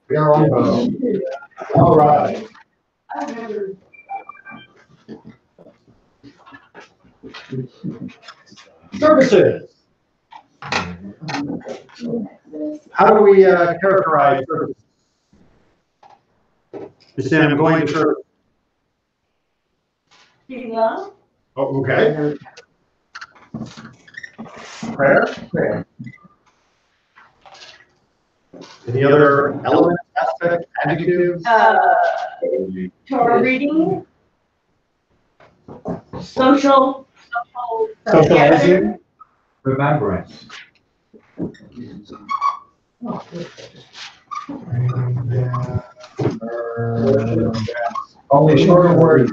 We are on both. All right. Services. How do we characterize services? You say I'm going to church. Fila. Oh, okay. Prayer. Prayer. Any other element, aspect, adjectives? Torah reading. Social. Socializing. Remembrance. Only shorter words.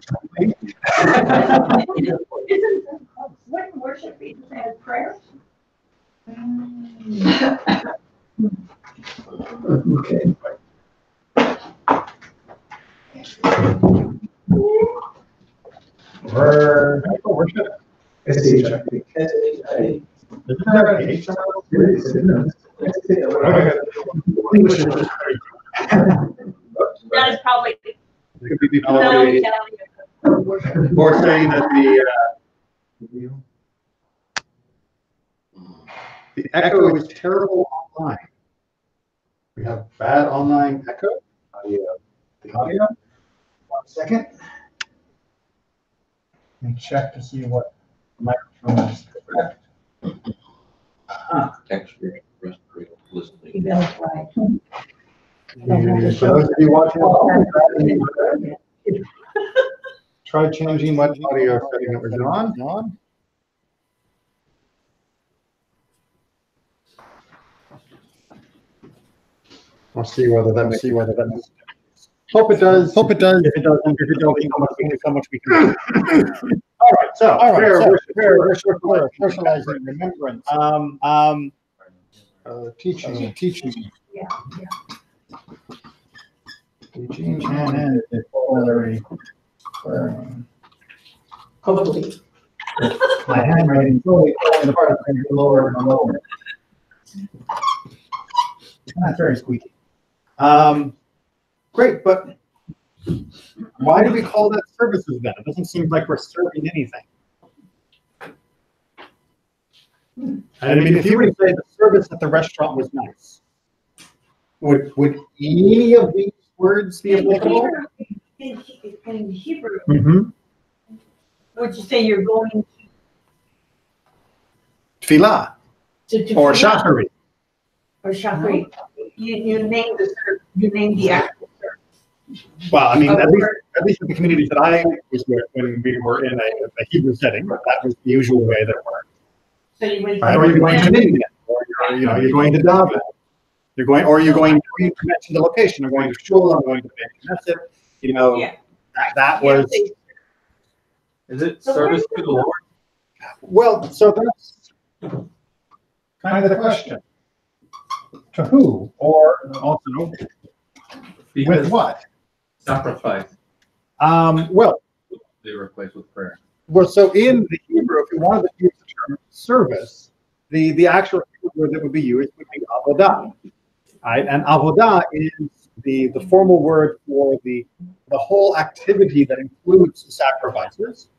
Wouldn't worship be the same as prayer? Okay. Worship. S-H-I-P. Isn't there an H? English is That is probably. It could be probably more saying that the echo is terrible online. We have bad online echo. The audio. 1 second. Let me check to see what microphone is correct. Extra respiratory listening. That's right. For those of you watching at home, try changing what audio setting that we're on. We'll see whether that makes sense. Hope it does. If it doesn't, how much we can do. All right, so prayer, socializing, remembrance, teaching, teaching, and Hopefully. my handwriting slowly falling apart and lower and lower. Not very squeaky. Great, but why do we call that services then? It doesn't seem like we're serving anything. I mean, if you were to say the service at the restaurant was nice, would any of these words be applicable? In Hebrew, Mm-hmm. would you say you're going Tefillah to or Tefillah shachari. or shachri? You name the you name the actual service. Well, I mean, at least in the communities that I was with when we were in a Hebrew setting, that was the usual way that it worked. So you went. Right? Or you're going to Minyan, or you're going to Daven. You're going to mention the location. I'm going to Shul. I'm going to Beit Knesset. Yeah. That was. Is it service to the Lord? Well, so that's kind of the question. To who, or also with what? Sacrifice. Well, They replace with prayer. Well, so in the Hebrew, if you wanted to use the term service, the actual word that would be used would be avodah, right? And avodah is the formal word for the whole activity that includes sacrifices,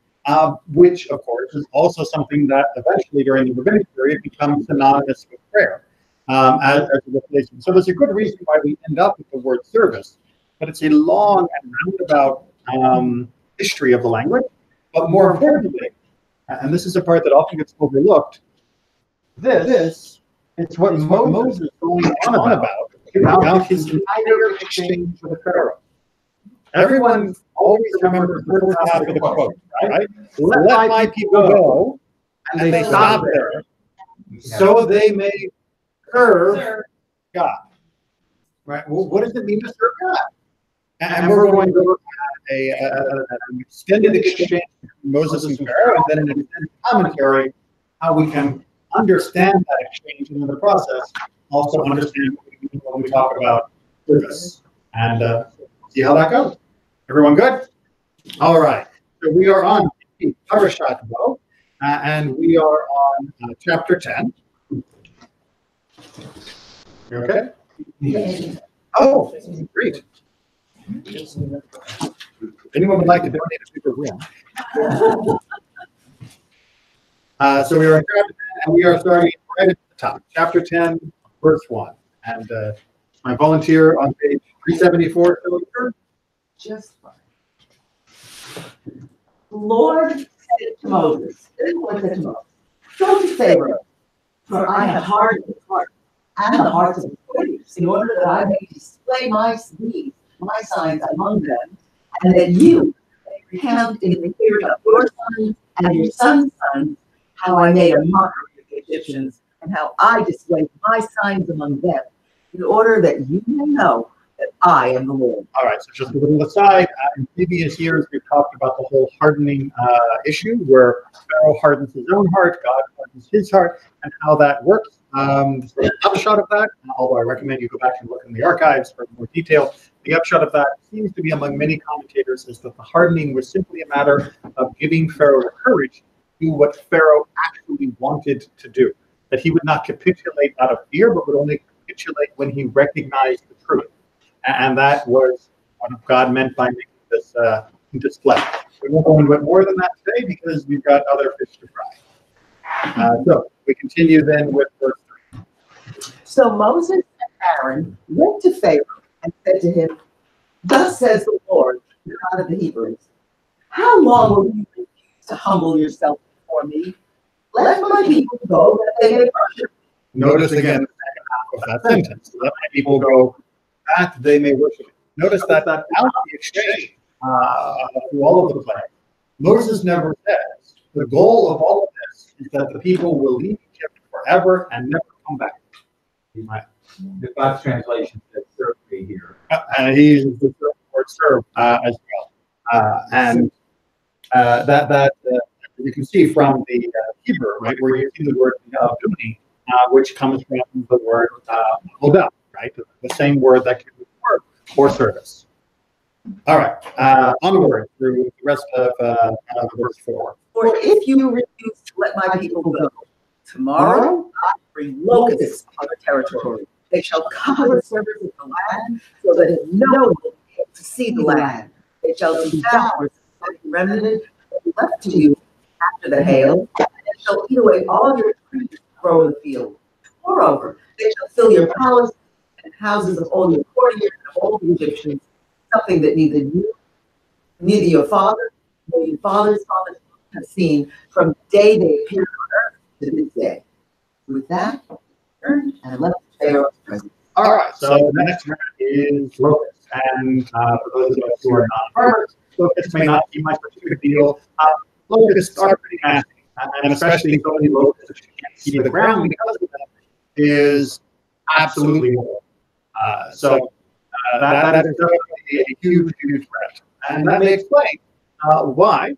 which of course is also something that eventually during the rabbinic period becomes synonymous with prayer as a replacement. So there's a good reason why we end up with the word service, but it's a long and roundabout history of the language. But more importantly, and this is a part that often gets overlooked, this is what Moses is going on about his entire exchange with Pharaoh. Everyone always remembers the first half of the quote, right? Let my people go, and they stop there, so they may serve God. Right? Well, what does it mean to serve God? And we're going to look at an extended exchange between Moses and Pharaoh, and then an extended commentary, how we can understand that exchange and in the process also understand what we mean when we talk about service. And see how that goes. Everyone good? All right. So we are on Parashat Bo, and we are on chapter 10. You okay? Yes. Oh, great. If anyone would like to donate a super room. So we are in chapter 10, and we are starting right at the top, chapter 10, verse 1. And my volunteer on page 374, Philip. Just fine. The Lord said to Moses, this is what he said to Moses, go to Pharaoh, for I have hardened his heart and the hearts of his slaves, in order that I may display my signs among them, and that you may recount in the hearing of your sons and your sons' sons how I made a mockery of the Egyptians, and how I displayed my signs among them, in order that you may know that I am the Lord. All right, so just a little aside, in previous years, we've talked about the whole hardening issue, where Pharaoh hardens his own heart, God hardens his heart, and how that works. So the upshot of that, although I recommend you go back and look in the archives for more detail, the upshot of that seems to be among many commentators is that the hardening was simply a matter of giving Pharaoh the courage to do what Pharaoh actually wanted to do, that he would not capitulate out of fear, but would only capitulate when he recognized the truth. And that was what God meant by making this display. We won't go into it more than that today because we've got other fish to fry. So we continue then with verse 3. So Moses and Aaron went to Pharaoh and said to him, thus says the Lord, the God of the Hebrews, how long will you refuse to humble yourself before me? Let my people go that they may worship. Notice again the second half of that sentence. Let my people go that they may worship. Notice that out of the exchange through all of the play, Moses never says the goal of all of this is that the people will leave Egypt forever and never come back. The Fox translation says serve me here. And he uses the word serve as well. And that you can see from the Hebrew, right, where you see the word duni, which comes from the word hodah, right, the same word that can work for service. All right, onward through the rest of verse 4. For if you refuse to let my people go, tomorrow I bring locusts on the territory. They shall cover the surface of the land, so that no one will be able to see the land. They shall devour the remnant left to you after the hail, and they shall eat away all your trees that grow in the field. Moreover, they shall fill your palace and houses of all your courtiers and of all the Egyptians, something that neither your father nor your father's fathers have seen from the day they appeared on earth to this day. With that, I turned and left Pharaoh's presence. All right, so the next round is locusts. And for those of us who are non-farmers, locusts may not be much of a big deal. Locusts are pretty nasty, and especially so many locusts that you can't see the ground because of them is absolutely horrible. So that is definitely a huge, huge threat. And that may explain why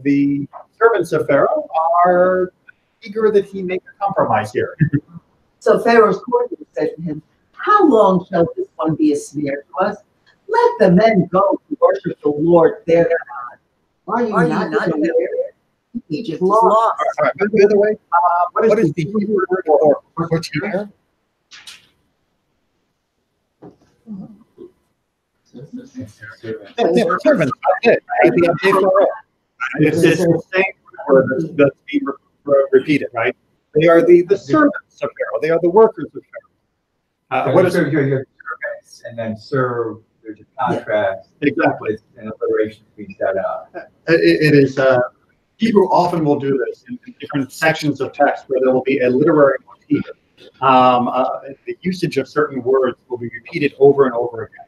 the servants of Pharaoh are eager that he make a compromise here. So Pharaoh's courtiers said to him, how long shall this one be a snare to us? Let the men go to worship the Lord their God. Are you not aware? Egypt is lost. All right, by the way, what is the Hebrew word for courtier? Yeah, servants. Right? The Pharaoh. It's the same word that's being repeated, right? They are the servants of Pharaoh. They are the workers of Pharaoh. What is your servants and then serve? There's a contrast. Exactly. It's an alliteration to be set out. It is. Hebrew often will do this in different sections of text where there will be a literary motif. The usage of certain words will be repeated over and over again.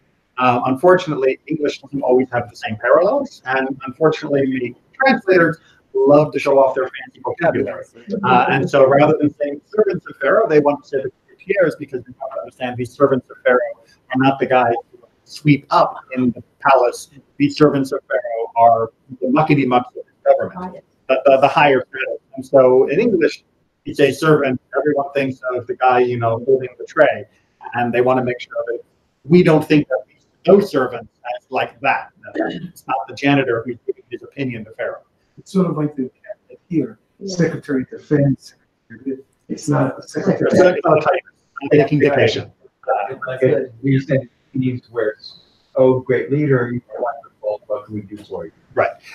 Unfortunately, English doesn't always have the same parallels, and unfortunately, many translators love to show off their fancy vocabulary. And so rather than saying servants of Pharaoh, they want to say the courtiers because they want to understand these servants of Pharaoh are not the guys who sweep up in the palace. These servants of Pharaoh are the muckety-mucks of his government, the higher status. And so in English, you say servant, everyone thinks of the guy, holding the tray. And they want to make sure that we don't think of those servants as like that. It's not the janitor who's giving his opinion to Pharaoh. It's sort of like the cabinet here, Secretary of Defense. It's not a secretary. It's not a type. I'm taking dictation. We said needs where it's, oh, great leader, you are wonderful, what can we do for you?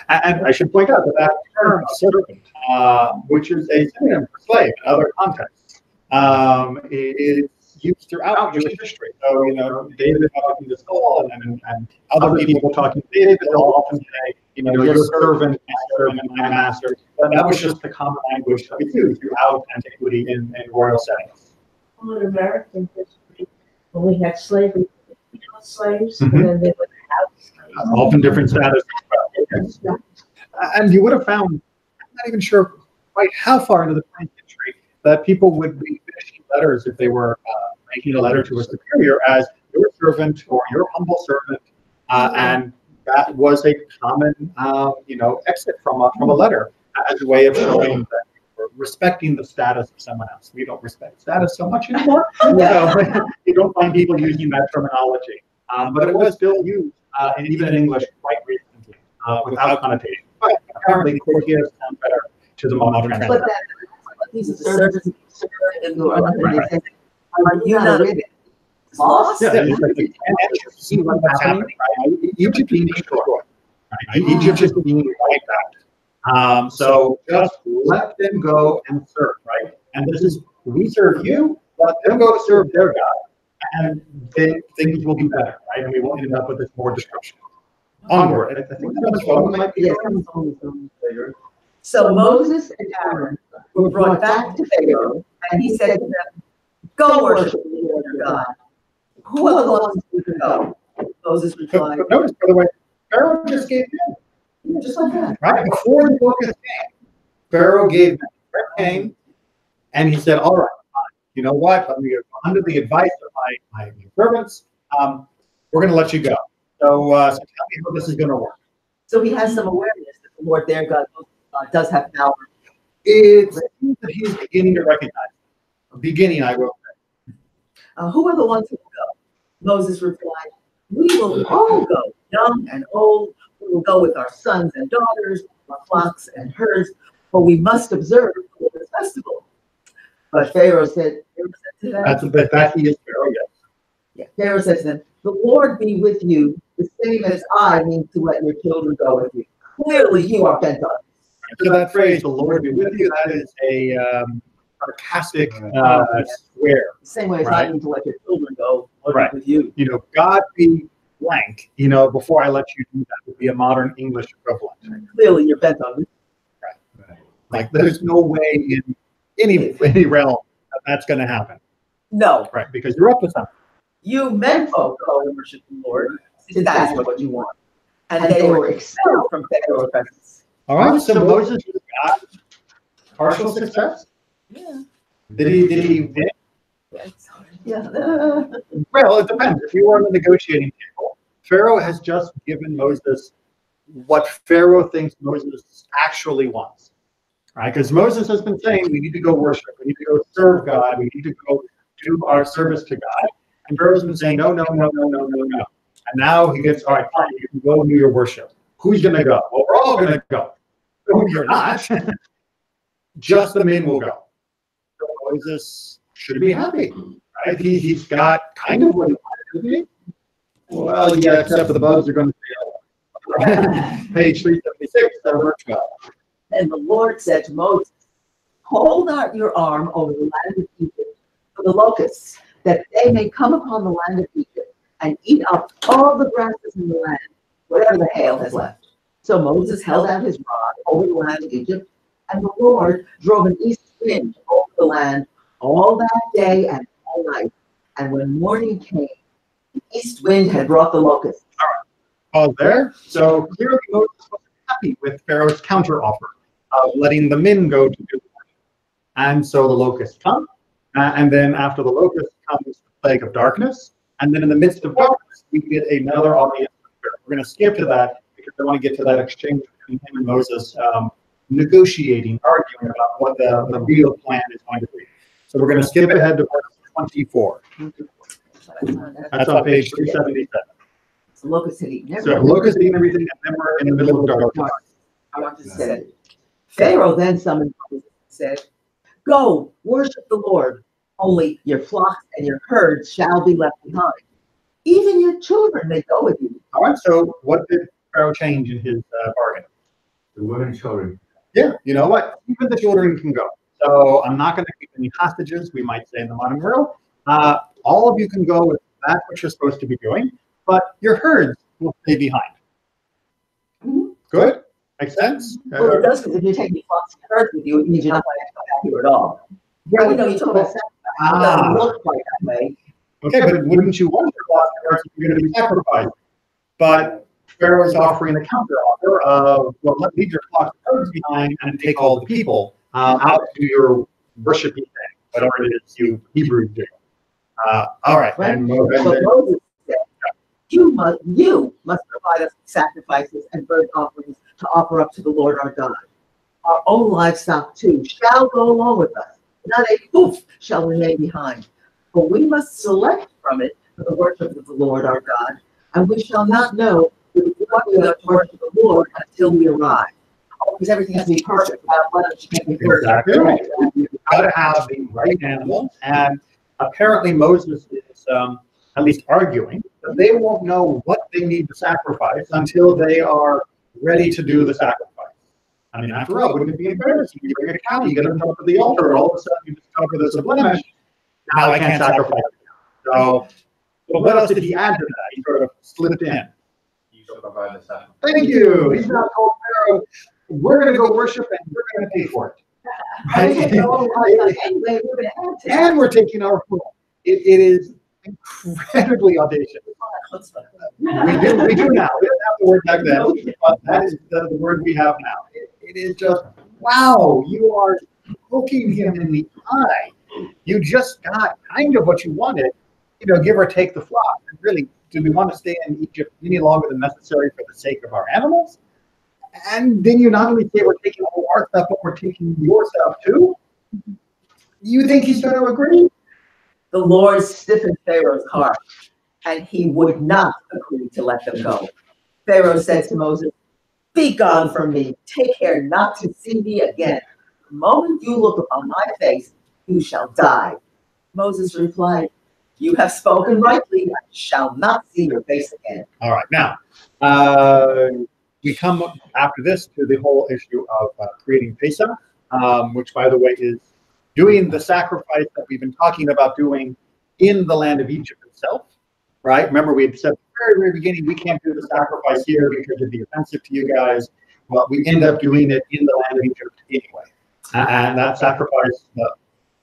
And I should point out that that term servant, which is a synonym for slave in other contexts, is used throughout Jewish history. So, David talking to Saul and other people talking to David, they'll often say, you're a servant, my master. But that was just the common language that we used throughout antiquity in royal settings. Well, in American history, when we had slavery, slaves, Mhm. and then they would have slaves. Often different status. And you would have found, I'm not even sure quite how far into the 20th century, that people would be finishing letters if they were making a letter to a superior as your servant or your humble servant. And that was a common, exit from a letter as a way of showing that we're respecting the status of someone else. We don't respect status so much anymore. Yeah. So you don't find people using that terminology. But it was still used, even in English, quite recently, without connotation. But apparently, courtiers sound better to the modern But translation. that, these are the services and who are you not with it? Lost? Yeah, it's like, and you see what's happening, right? Egypt being destroyed, right? Egypt is being wiped out. So just let them go and serve, right? And this is, we serve you, let them go serve their God, and then things will be better, right? And we won't end up with this more destruction. Onward. I think that's what might be. So Moses and Aaron were brought back to Pharaoh, and he said to them, "Go worship the Lord your God. Who are the ones who can go?" Moses replied, But notice, by the way, Pharaoh just gave in. "Just like that." Right before the book came, Pharaoh gave them. Pharaoh came, and he said, "All right, fine. You know what? Under the advice of my servants, we're going to let you go. So tell me how this is going to work." So he has some awareness that the Lord their God does have power. It seems that he's beginning to recognize. Beginning, I will say. Who are the ones who will go? Moses replied, "We will all go, young and old. We will go with our sons and daughters, our flocks and herds, for we must observe the Lord's festival." But Pharaoh said to them, That he is Pharaoh, yes. Yeah, Pharaoh said to them, "The Lord be with you, the same as I mean to let your children go with you. Clearly you are bent on this." So that phrase, "the Lord be with you," that is a sarcastic swear. The same way as I Right. mean to let your children go, Lord be Right. with you. God be blank. Before I let you do that would be a modern English equivalent. Clearly you're bent on this. Like there's no way in any realm that's going to happen, No, right? Because you're up to something. you men folk go and worship the Lord, since that's what you want. And they were expelled from Pharaoh's presence. All right. So Moses got partial success. Yeah. Did he win? Yeah. Well, it depends. If you were on the negotiating table, Pharaoh has just given Moses what Pharaoh thinks Moses actually wants. Right? Because Moses has been saying we need to go worship, we need to go serve God, we need to go do our service to God. And Pharaoh's been saying, no. And now he gets, all right, fine, you can go do your worship. Who's going to go? Well, we're all going to go. No, you're not. Just the men will go. So Moses should be happy. Right? He's got kind of what he wanted to be. Well, yeah, except for the bugs are going to fail. Page 376, verse 12. And the Lord said to Moses, "Hold out your arm over the land of Egypt for the locusts, that they may come upon the land of Egypt and eat up all the grasses in the land, whatever the hail has left." So Moses held out his rod over the land of Egypt, and the Lord drove an east wind over the land all that day and all night. And when morning came, the east wind had brought the locusts. Pause there. So clearly Moses was happy with Pharaoh's counteroffer of letting the men go to do the work. And so the locusts come. And then after the locusts comes the plague of darkness. And then in the midst of darkness, we get another audience. We're going to skip to that because I want to get to that exchange between him and Moses, negotiating, arguing about what the real plan is going to be. So we're going to skip ahead to verse 24. That's on page 377. The locusts had eaten So everything. locusts eating everything, and then we're in the middle of darkness. I just said it. Pharaoh then summoned Moses and said, "Go, worship the Lord. Only your flocks and your herds shall be left behind. Even your children may go with you. All right, so what did Pharaoh change in his bargain? The women and children. Yeah, you know what? Even the children can go. So I'm not going to keep any hostages, we might say in the modern world. All of you can go if that's what you're supposed to be doing, but your herds will stay behind. Good? Makes sense? Well, it does, because if you're taking flocks and herds with you, it means you're not going to come back here at all. Yeah, we know you talk about sacrifice. It doesn't look quite that way. Okay, but wouldn't you want your flocks and herds if you're going to be sacrificed? But Pharaoh is offering a counter offer of, well, leave your flocks and herds behind and take all the people out to your worshipy thing, whatever it is you Hebrews do. All right. Right. And But Moses said, you must provide us sacrifices and burnt offerings to offer up to the Lord our God. Our own livestock too shall go along with us. Not a hoof shall remain behind. For we must select from it for the worship of the Lord our God, and we shall not know what we are to worship the Lord until we arrive. Oh, because everything has to be perfect. Exactly right. You've got to have the right animal, and apparently Moses is at least arguing that they won't know what they need to sacrifice until they are ready to do the sacrifice. I mean, after all, wouldn't it be embarrassing? You bring a cow, you get it up to the altar, and all of a sudden you discover there's a blemish. Now I can't sacrifice it. So, well, what else did he add to that? He sort of slipped in. You shall provide the sacrifice. Thank you. He's not told Pharaoh, we're going to go worship and we're going to pay for it. Anyway, we're going to add to that. And we're taking our food. It is incredibly audacious. We do now. We didn't have the word back then, but that is the word we have now. It is just, wow, you are poking him in the eye. You just got kind of what you wanted, give or take the flock. And really, do we want to stay in Egypt any longer than necessary for the sake of our animals? And then you not only say we're taking all our stuff, but we're taking your stuff too? You think he's going to agree? The Lord stiffened Pharaoh's heart, and he would not agree to let them go. Pharaoh said to Moses, "Be gone from me. Take care not to see me again. The moment you look upon my face, you shall die." Moses replied, "You have spoken rightly. I shall not see your face again." All right. Now, we come after this to the whole issue of creating Pesach, which, by the way, is doing the sacrifice that we've been talking about doing in the land of Egypt itself, right? Remember, we had said at the very, very beginning, we can't do the sacrifice here because it'd be offensive to you guys. Well, we end up doing it in the land of Egypt anyway. And that sacrifice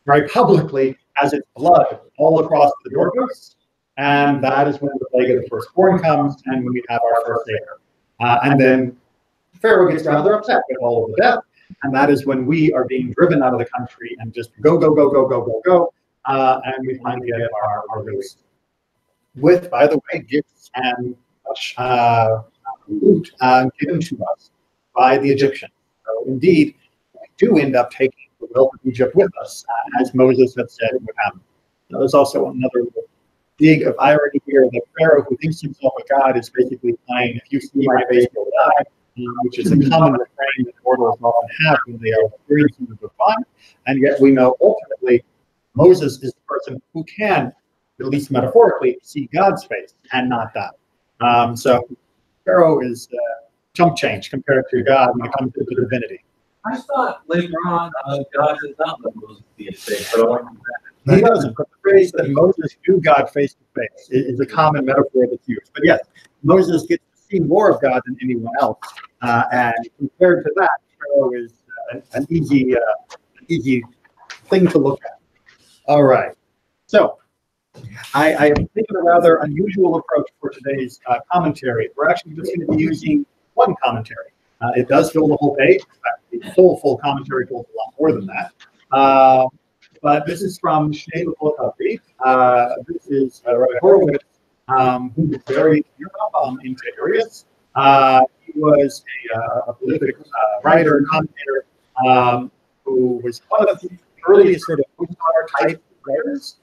very publicly has its blood all across the doorposts. And that is when the plague of the firstborn comes and when we have our first Seder. And then Pharaoh gets rather upset with all of the death. And that is when we are being driven out of the country and just go. And we finally get our release. With, by the way, gifts and loot given to us by the Egyptians. So indeed, we do end up taking the wealth of Egypt with us, as Moses had said would happen. Now, there's also another dig of irony here that Pharaoh, who thinks himself a god, is basically implying, if you see my face, you'll die, which is a common refrain that mortals often have when they are experiencing the divine. And yet we know ultimately Moses is the person who can, at least metaphorically, see God's face and not die. So Pharaoh is chump change compared to God when it comes to the divinity. I thought later on God does not let Moses see his face, but I like that. He doesn't, but the phrase that Moses knew God face to face is a common metaphor that's used. But yes, Moses gets to see more of God than anyone else. And compared to that, Pharaoh is an easy thing to look at. All right. So I have taken a rather unusual approach for today's commentary. We're actually just going to be using one commentary. It does fill the whole page. In fact, the full commentary fills a lot more than that. But this is from Shnei L'Kol Hakadosh. This is Rabbi Horowitz, who was buried in Tiberias. He was a prolific writer and commentator who was one of the earliest sort of type writers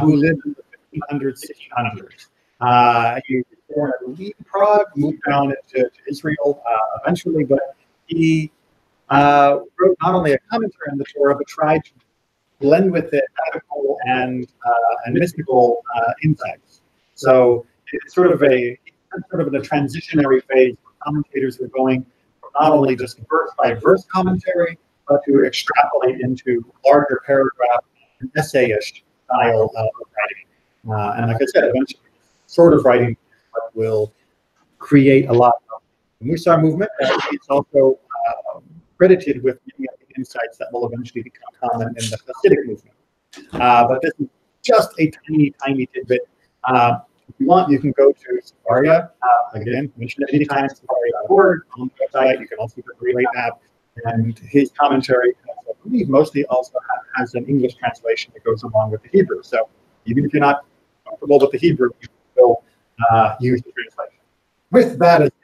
who lived in the 1500s, 1600s. He was born, I believe, in Prague, moved down to Israel eventually, but he wrote not only a commentary on the Torah, but tried to blend with it ethical and mystical insights. So it's sort of in a transitionary phase. Commentators are going from not only just verse by verse commentary, but to extrapolate into larger paragraph and essay-ish style of writing. And like I said, eventually, sort of writing what will create a lot of the Musar movement. It's also credited with many of the insights that will eventually become common in the Hasidic movement. But this is just a tiny, tiny tidbit. If you want, you can go to Sefaria. Again, mention it anytime, Sefaria.org. On the website, you can also get the Relate app. And his commentary, I believe, mostly also has an English translation that goes along with the Hebrew. So even if you're not comfortable with the Hebrew, you can still use the translation. With that as an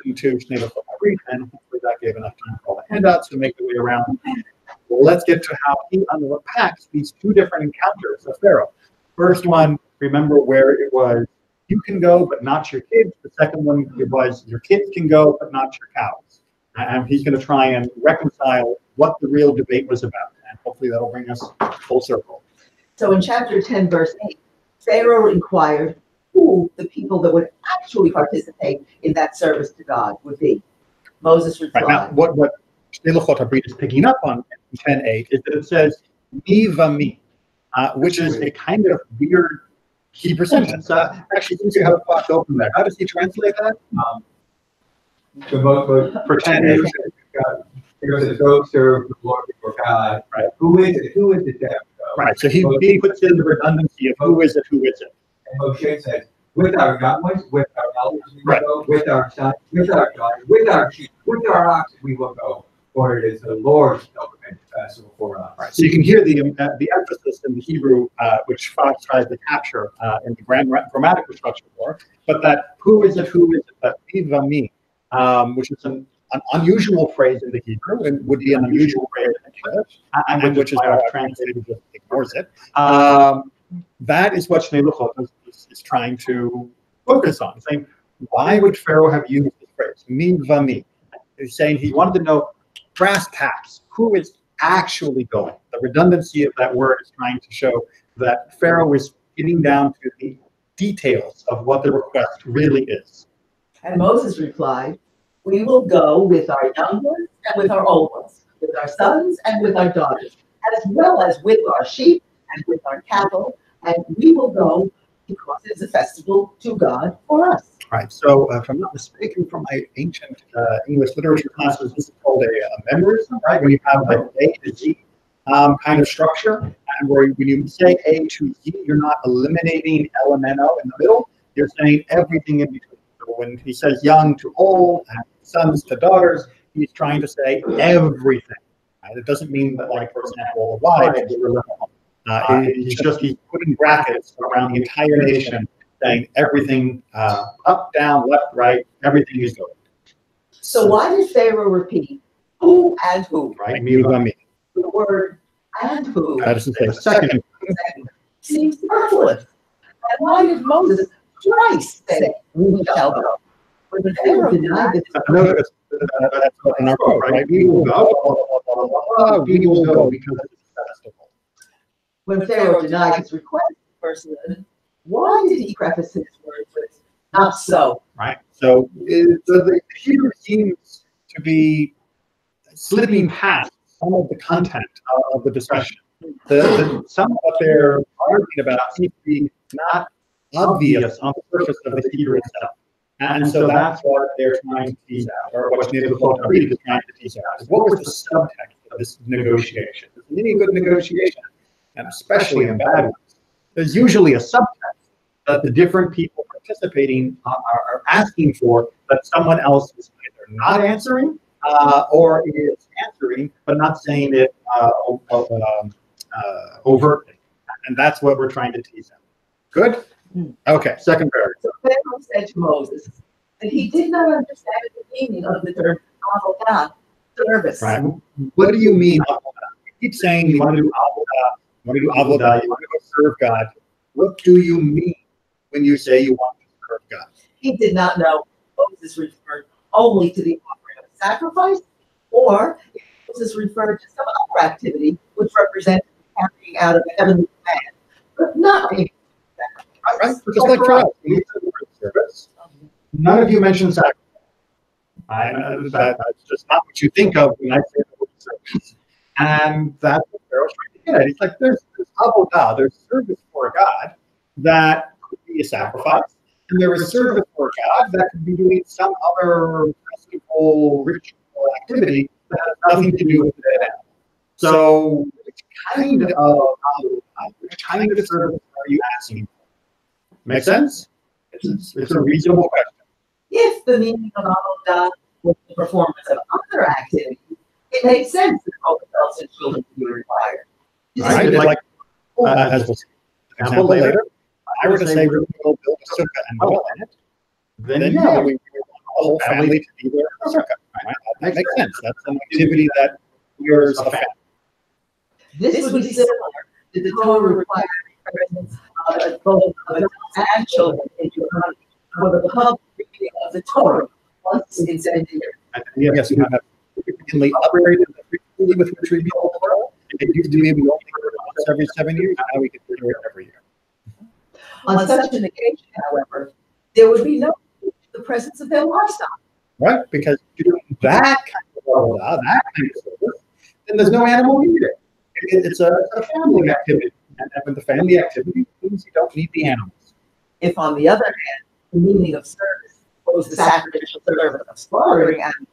introduction to Shnei Luchot HaBrit, and hopefully that gave enough time for all the handouts to make the way around. Well, let's get to how he unpacks these two different encounters of Pharaoh. First one, remember where it was, you can go, but not your kids. The second one, it was, your kids can go, but not your cows. And he's going to try and reconcile what the real debate was about. And hopefully that'll bring us full circle. So in chapter 10, verse 8, Pharaoh inquired who the people that would actually participate in that service to God would be. Moses replied. Right, now, what Shnei Luchot HaBrit is picking up on in 10:8 is that it says, mi vami, which is a kind of weird Hebrew sentence. Actually, since you have a clock open there, how does he translate that? For 10:8. Because it's go serve the Lord before God. Right. Who is it? Who is it that go? Right. So he puts in the redundancy of who is it, who is it. And Moshe says, with our young ones, with our elders, we will Right. go, with our sons, with our daughters, with our sheep, with our oxen, we will go. For it is the Lord's government for us. Right. So you can hear the emphasis in the Hebrew, which Fox tries to capture in the grammatical structure for, but that who is it, that mi, which is an unusual phrase in the Hebrew, and would be an unusual phrase in English, and which is why I've translated just ignores it. That is what Shnei Luchot is trying to focus on, saying, why would Pharaoh have used this phrase, mi vami? He's saying he wanted to know brass tacks, who is actually going. The redundancy of that word is trying to show that Pharaoh is getting down to the details of what the request really is. And Moses replied, we will go with our young ones and with our old ones, with our sons and with our daughters, as well as with our sheep and with our cattle, and we will go because it's a festival to God for us. Right. So, if I'm not mistaken, from my ancient English literature classes, this is called a memorism, right? When you have like A to Z kind of structure, and where when you say A to Z, you're not eliminating LMNO in the middle. You're saying everything in between. So when he says young to old, and sons to daughters, he's trying to say everything. Right? It doesn't mean that, like, for example, the wives were little. He's putting brackets around the entire nation, saying everything up, down, left, right, everything is good. So why did Pharaoh repeat who and who? Right? Me by me. The word and who That doesn't say second. seems superfluous. And why did Moses twice say we shall go? When Pharaoh denied this, That's in our quote, right? We will go, blah, blah, blah, blah, blah. We will go because it's a festival. when Pharaoh denied his request, verse 11, why did he preface his words with not so? Right. So the Hebrew seems to be slipping past some of the content of the discussion. Some of what they're arguing about seems to be not obvious on the surface of the Hebrew itself. And so that's what they're trying to tease out, or what Shnei Luchot HaBrit is trying to tease out. Is what was the subtext of this negotiation? In any good negotiation, and especially in bad ones, there's usually a subtext that the different people participating are asking for that someone else is either not answering or is answering but not saying it overtly. And that's what we're trying to tease out. Good? Okay, second paragraph. So Pharaoh said to Moses that he did not understand the meaning of the term avodah, service. Right. What do you mean avodah? You keep saying you want to do avodah, you want to go serve God. What do you mean when you say you want to serve God? He did not know Moses referred only to the offering of sacrifice, or if Moses referred to some other activity which represented the carrying out of heavenly plan, but not a Right? Just like for us, we use the word service. None of you mentioned sacrifice. That's just not what you think of when I say the word service. And that's what Pharaoh's trying to get at. He's like, there's avodah, there's service for a God that could be a sacrifice, and there is service for a God that could be doing some other festival, ritual activity that has nothing to do with it. So, which kind of avodah, which kind of service are you asking for? Make sense? It's a reasonable question. If the meaning of avodah was the performance of other activities, it makes sense that both adults and children would be required. Right? Like, as we'll see an example later, if I were to say we're going to build a sukkah and dwell in it, then yeah, we want the whole family to be there in the sukkah. Right? That makes sense. That's an activity that yours a family. This would be similar to the Torah required presence of both adults and children in Deuteronomy for the public reading of the Torah once in 7 years. And yes, we have significantly upgraded the frequency with which we read the Torah. It used to be we only heard it once every 7 years, now we can hear it every year. On such an occasion, however, there would be no the presence of their livestock. Right? Because if you're doing that kind of avodah, that kind of service, then there's no animal needed. It's a family activity. And with the family activity, means you don't need the animals. If, on the other hand, the meaning of service was the sacrificial service of slaughtering animals,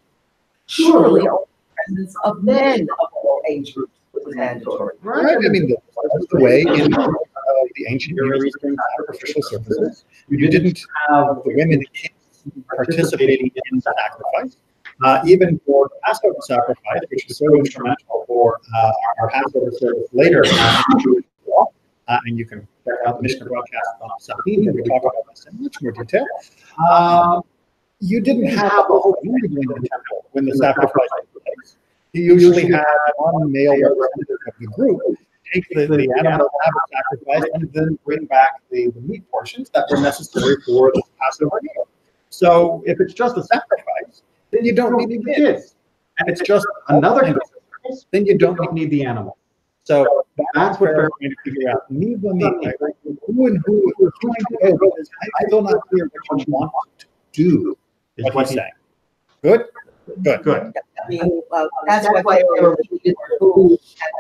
surely only the presence of men of all age groups was mandatory. Right? I mean, that's the way in the ancient Near Eastern sacrificial services. You didn't have the women and kids participating in sacrifice. Even for the Passover sacrifice, which is so instrumental for our Passover service later in Jewish law, and you can check out the Mishnah broadcast on Safin, where we talk about this in much more detail. You didn't have a whole community in the temple when the sacrifice took place. You usually had one male representative of the group take the animal, have a sacrifice, and then bring back the meat portions that were necessary for the Passover meal. So if it's just a sacrifice, then you don't need the kids. And it's just another kind of sacrifice, then you don't need the animal. So that's what they're trying to figure out. Need the meat. Like, who and who is trying to go? I'm still not clear what you want to do, is what he's saying. Good? Good. I mean, that's why they were repeated who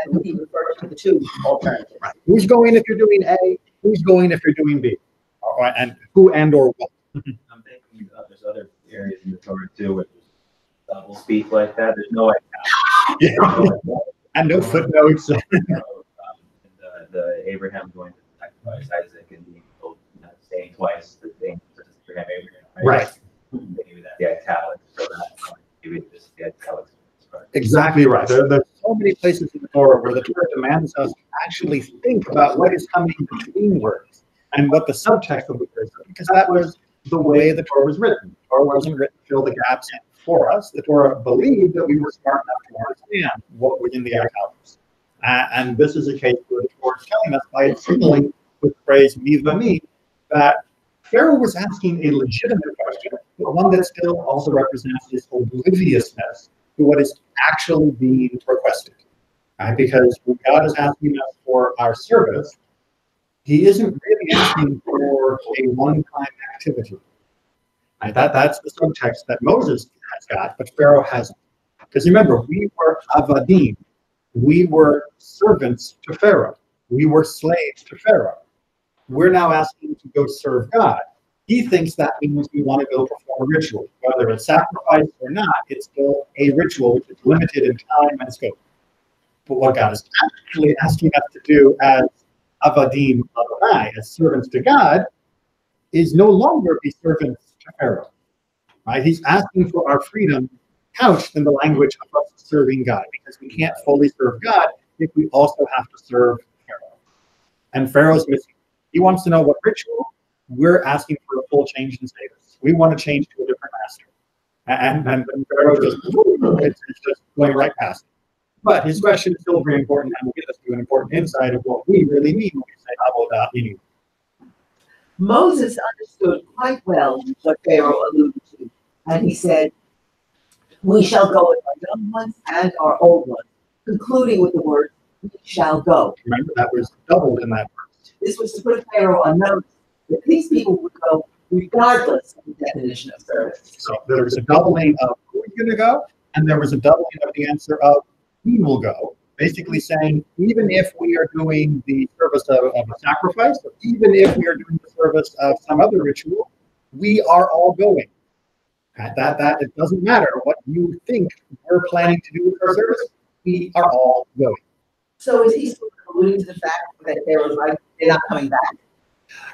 and then he referred to the two alternatives. Right. Who's going if you're doing A? Who's going if you're doing B? All right, and who and or what? I'm thinking there's other areas in the Torah too where there's double speak like that. There's no And no footnotes. The Abraham going to sacrifice Isaac and being told saying twice the thing to Abraham. Right. Maybe that the italics. So that maybe just the italics. Exactly right. There's so many places in the Torah where the Torah demands us to actually think about what is coming between words and what the subtext of the words is, because that was the way the Torah was written. The Torah wasn't written to fill the gaps in for us. The Torah believed that we were smart enough to understand what was in the italics. And this is a case where the Torah is telling us by signaling with the phrase "mi," that Pharaoh was asking a legitimate question, but one that still also represents his obliviousness to what is actually being requested. Because when God is asking us for our service, he isn't really asking for a one-time activity. That's the subtext that Moses has got, but Pharaoh hasn't. Because remember, we were avadim. We were servants to Pharaoh. We were slaves to Pharaoh. We're now asking to go serve God. He thinks that means we want to go perform a ritual. Whether it's sacrifice or not, it's still a ritual which is limited in time and scope. But what God is actually asking us to do as avadim Adonai, as servants to God, is no longer be servants to Pharaoh. Right? He's asking for our freedom couched in the language of us serving God, because we can't fully serve God if we also have to serve Pharaoh. And Pharaoh's missing. He wants to know what ritual. We're asking for a full change in status. We want to change to a different master. And Pharaoh just, it's just going right past it. But his question is still very important, and will get us to an important insight of what we really mean when we say avodah inu. Moses understood quite well what Pharaoh alluded to, and he said, "We shall go with our young ones and our old ones," concluding with the words, we shall go. Remember, that was doubled in that verse. This was to put Pharaoh on notice that these people would go regardless of the definition of service. So there was a doubling of who's going to go, and there was a doubling of the answer of who will go. Basically saying, even if we are doing the service of a sacrifice, or even if we are doing the service of some other ritual, we are all going. That it doesn't matter what you think we're planning to do with our service, we are all going. So is he still alluding to the fact that Pharaoh's like, they're not coming back?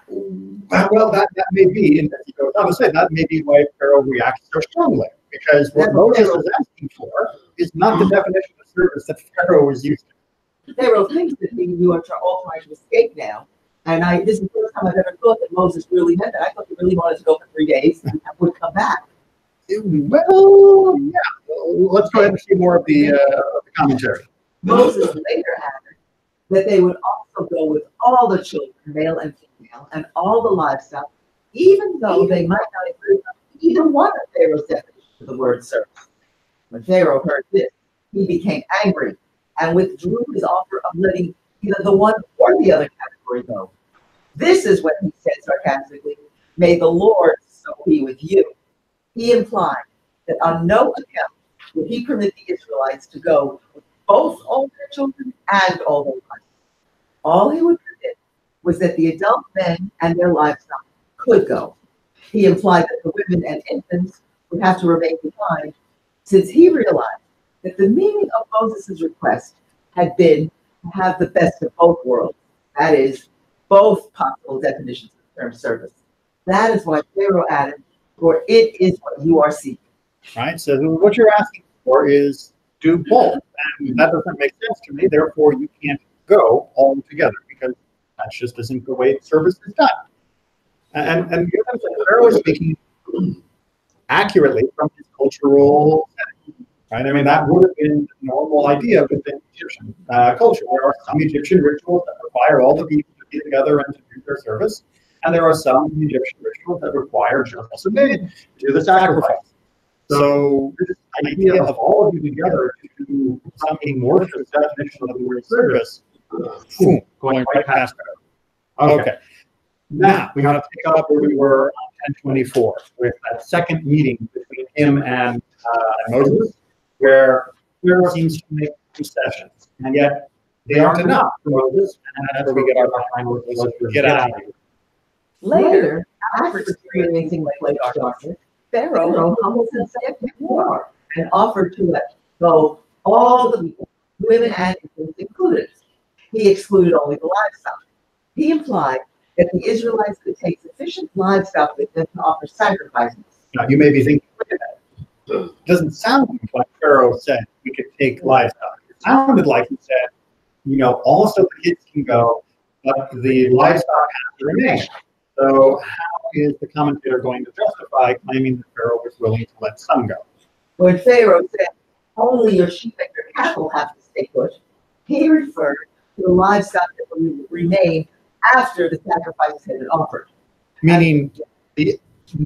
Well, that may be, and as he goes on to say, that may be why Pharaoh reacts so strongly, because what Moses is asking for is not the definition of service that Pharaoh was using. Pharaoh thinks that you are all trying to escape now. And this is the first time I've ever thought that Moses really meant that. I thought he really wanted to go for 3 days and would come back. Well, yeah. Let's go ahead and see more of the commentary. Moses later added that they would also go with all the children, male and female, and all the livestock, even though they might not agree with either one of Pharaoh's definitions of the word service. When Pharaoh heard this, he became angry and withdrew his offer of letting either the one or the other category go. This is what he said sarcastically, "May the Lord so be with you." He implied that on no account would he permit the Israelites to go with both all their children and all their livestock. All he would permit was that the adult men and their livestock could go. He implied that the women and infants would have to remain behind, since he realized that the meaning of Moses' request had been to have the best of both worlds, that is, both possible definitions of the term service. That is why Pharaoh added, "For it is what you are seeking." Right? So what you're asking for is do both. And that doesn't make sense to me. Therefore, you can't go all together because that just isn't the way service is done. And the other thing, Pharaoh is speaking accurately from his cultural setting. Right? I mean, that would have been the normal idea within Egyptian culture. There are some Egyptian rituals that require all the people to get together and to do their service. And there are some Egyptian rituals that require just a man to do the sacrifice. So this idea of all of you together to do some amorphous definition of the word service, boom, going right past that. Okay. Now we want to pick up where we were on 1024 with that second meeting between him and Moses, where Pharaoh seems to make concessions, and yet they aren't enough for Moses, and that's where we get our final get out of here. Later, after experiencing like darkness, Pharaoh humbled himself more and offered to let go all the people, women and infants included. He excluded only the livestock. He implied that the Israelites could take sufficient livestock with them to offer sacrifices. Now, you may be thinking, look at that. It doesn't sound like Pharaoh said we could take livestock. It sounded like he said, also the kids can go, but the livestock has to remain. So how is the commentator going to justify claiming that Pharaoh was willing to let some go? When Pharaoh said, "Only your sheep and your cattle have to stay put," he referred to the livestock that would remain after the sacrifice had been offered. Meaning the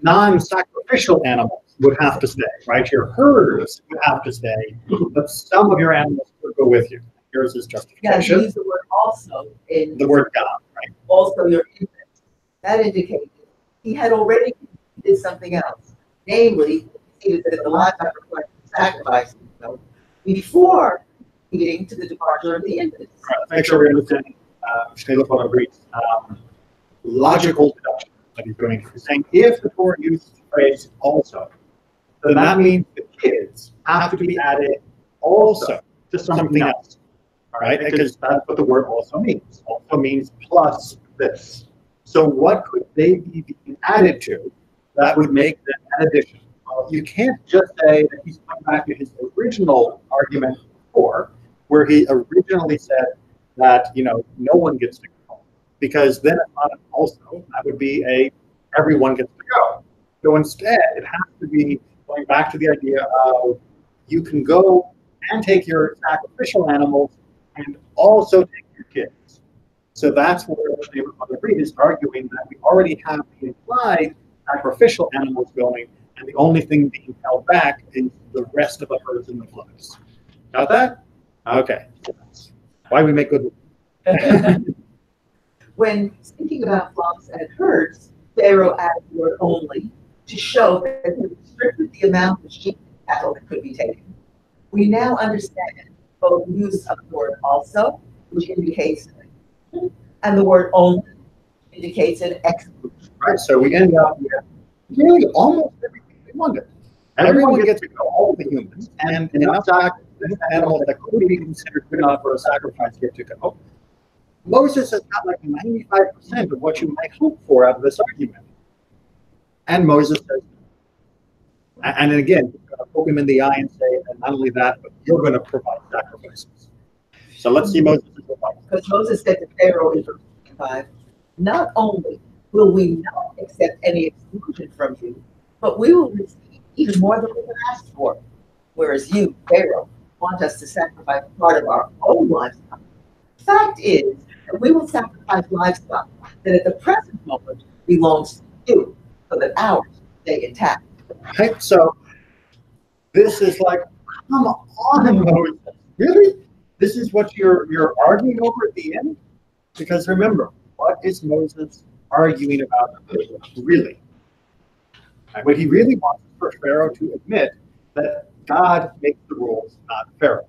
non-sacrificial animals would have to stay, right? Your herds would have to stay, but some of your animals would go with you. Yours is Yeah, justification. he used the word also in The word God, right? also your infants. That indicated he had already did something else. Namely, he that the livestock required sacrifice before leading to the departure of the infants. Right. Make sure we understand Shnei agrees. Logical deduction that he's doing. He's saying if the Torah uses the phrase also, then that means the kids have to be added also to something else. All right, because that's what the word also means. Also means plus this. So what could they be being added to that would make them an addition? Well, you can't just say that he's going back to his original argument before, where he originally said that no one gets to go, because then it's not an also. That would be everyone gets to go. So instead, it has to be going back to the idea of you can go and take your sacrificial animals and also take your kids. So that's where the Reed is arguing that we already have the implied sacrificial animals going, and the only thing being held back is the rest of the herds and the flocks. Got that? Okay. Why we make good. When speaking about flocks and herds, Pharaoh added the word only to show that he restricted the amount of sheep and cattle that could be taken. We now understand both use of the word also, which indicates and the word only indicates an exclusion. Right, so we end up with really almost everything we wanted. Everyone gets to go, all of the humans, and enough animals that could be considered good enough for a sacrifice get to go. Moses has got like 95% of what you might hope for out of this argument. And Moses says, and again, you're going to poke him in the eye and say, and not only that, but you're going to provide sacrifices. So let's see Moses' reply. Because Moses said to Pharaoh in verse 5, not only will we not accept any exclusion from you, but we will receive even more than we can ask for. Whereas you, Pharaoh, want us to sacrifice part of our own livestock. Fact is that we will sacrifice livestock that at the present moment belongs to you, so that ours stay intact. Right? So this is like, come on, Moses. Really? This is what you're arguing over at the end? Because remember, what is Moses arguing about really? And what he really wants is for Pharaoh to admit that God makes the rules, not Pharaoh.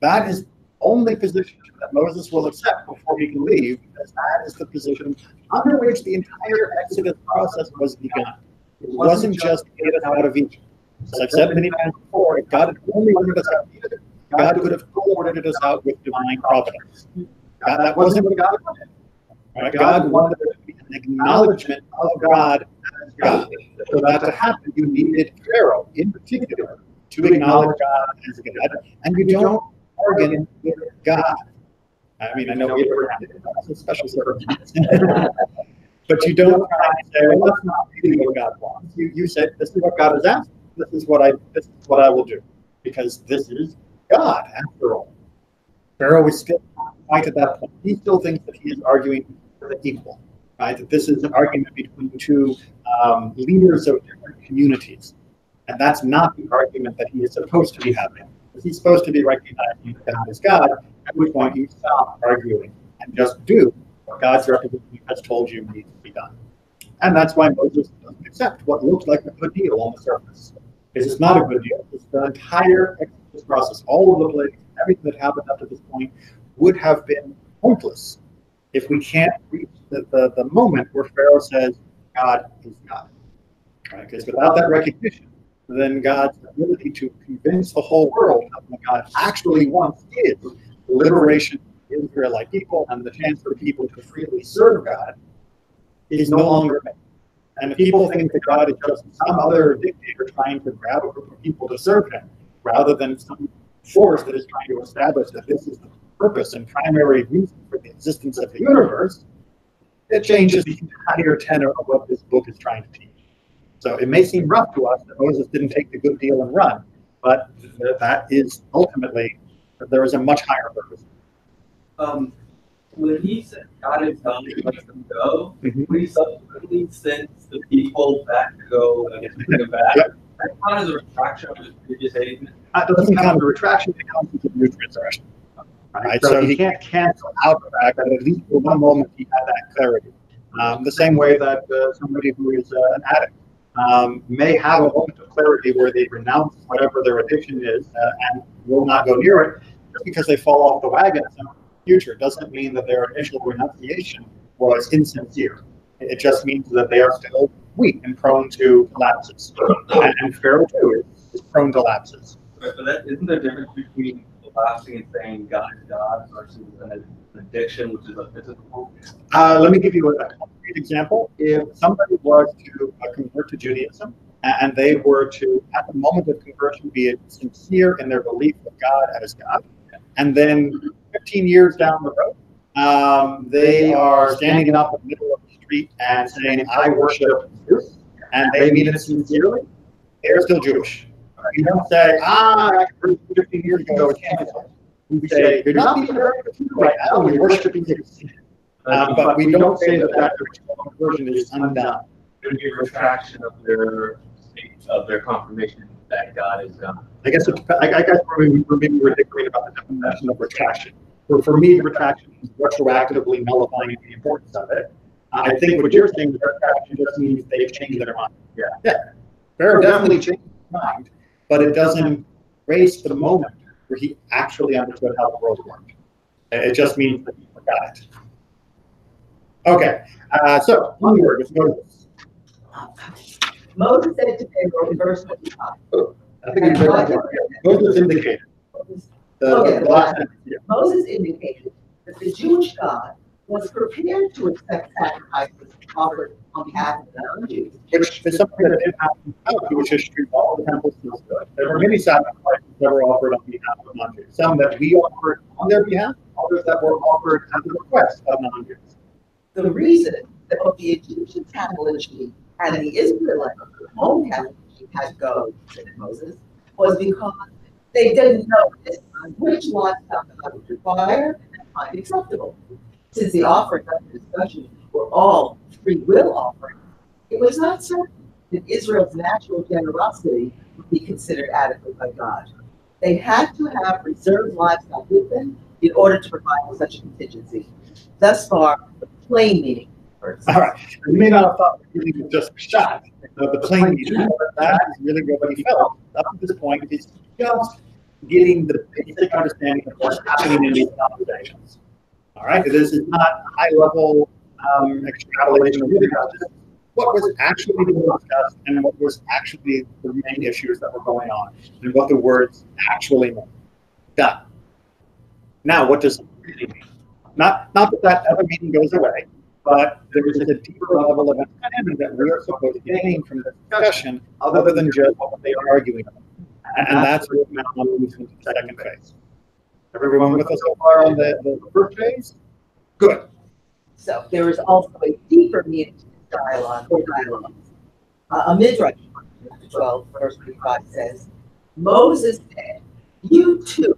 That is the only position that Moses will accept before he can leave, because that is the position under which the entire Exodus process was begun. It wasn't just get us out of Egypt. As I've said many times before, if God had only wanted us out of Egypt, God could have forwarded us out with divine providence. That wasn't what God wanted. Right? God wanted there to be an acknowledgement of God as God. For that to happen, you needed Pharaoh, in particular, to acknowledge God as God. And you don't bargain with God. I mean, I know we have a special circumstance. But you don't try and say, well, that's not really what God wants. You say, this is what God has asked. This is what I will do. Because this is God, after all. Pharaoh is still quite at that point. He still thinks that he is arguing for the equal. Right? That this is an argument between two leaders of different communities. And that's not the argument that he is supposed to be having. He's supposed to be recognizing that God is God, at which point you stop arguing and just do what God's representative has told you needs to be done. And that's why Moses doesn't accept what looks like a good deal on the surface. Because it's not a good deal. It's the entire Exodus process, all of the plagues, everything that happened up to this point would have been hopeless if we can't reach the moment where Pharaoh says, God is God. Right? Because without that recognition, then God's ability to convince the whole world of what God actually wants is the liberation of the Israelite people and the chance for people to freely serve God is no longer met. And if people think that God is just some other dictator trying to grab a group of people to serve him, rather than some force that is trying to establish that this is the purpose and primary reason for the existence of the universe, it changes the entire tenor of what this book is trying to teach. So it may seem rough to us that Moses didn't take the good deal and run, but that is ultimately, there is a much higher purpose. When he said God is God and lets them go, we subsequently sent the people back to go and bring them back. Yep. That counts as a retraction of his previous statement. It doesn't count as a retraction, it counts as a new transgression. Right? So he can't cancel out the fact that at least for one moment he had that clarity. The same way that somebody who is an addict may have a moment of clarity where they renounce whatever their addiction is and will not go near it. Just because they fall off the wagon in the future doesn't mean that their initial renunciation was insincere. It just means that they are still weak and prone to lapses. And Pharaoh too is prone to lapses. But that isn't there a difference between lapsing and saying God is God versus an addiction, which is a physical? Let me give you a concrete example. If somebody was to convert to Judaism and they were to, at the moment of conversion, be sincere in their belief of God as God, and then 15 years down the road, they are standing up in the middle of the street and saying, I worship Zeus, and they mean it sincerely, they're still Jewish. You don't say, I converted 15 years ago, it can't be so. We say, you're not being very true right now, you're worshiping Zeus. But we don't say that that conversion is undone. It would be a retraction of their confirmation that God is God. I guess maybe we're differing about the definition of retraction. For me, retraction is retroactively nullifying the importance of it. I think what you're saying is retraction just means they've changed their mind. Yeah. Pharaoh definitely changed his mind, but it doesn't erase the moment where he actually understood how the world worked. It just means that he forgot it. Okay, so one word is Moses. Moses said to Pharaoh in verse 25. I think you read that part. Moses indicated. The last sentence, yeah. Moses indicated that the Jewish God was prepared to accept sacrifices offered on behalf of the non-Jews. Which is something that didn't happen throughout Jewish history. All the temples still stood. There were many sacrifices that were offered on behalf of non-Jews. Some that we offered on their behalf, others that were offered at the request of non-Jews. The reason that both the Egyptian cattle industry and the Israelite home cattle industry had to go, said Moses, was because they didn't know which livestock God would require and find acceptable. Since the offerings under discussion were all free will offerings, it was not certain that Israel's natural generosity would be considered adequate by God. They had to have reserved livestock with them in order to provide for such a contingency. Thus far, the plain meaning. All right. You may not have thought that he was just shot. The plain meaning, but that is really what he felt. Up to this point, he's just getting the basic understanding of what's happening in these conversations. All right. This is not high-level extrapolation of what was actually being discussed and what was actually the main issues that were going on and what the words actually meant. Done. Now, what does it really mean? Not that other meaning goes away, but there is a deeper level of understanding that we are supposed to gain from this discussion other than just what they are arguing about. And that's what now moves into the second phase. Everyone with us so far on the first phase? Good. So there is also a deeper meaning to this dialogue or dialogues. A Midrash, chapter 12, verse 25 says, Moses said, you too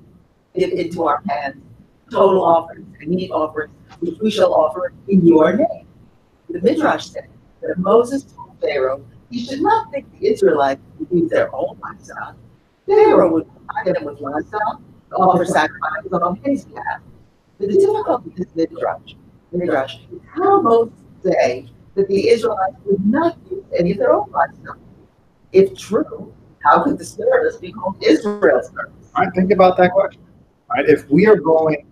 give into our hands total offerings and meat offerings, which we shall offer in your name. The Midrash said that Moses told Pharaoh he should not think the Israelites would use their own livestock. Pharaoh would provide them with livestock to offer sacrifices on his behalf. The difficulty with this Midrash is how Moses say that the Israelites would not use any of their own livestock. If true, how could the service be called Israel's service? All right, think about that question. All right, if we are going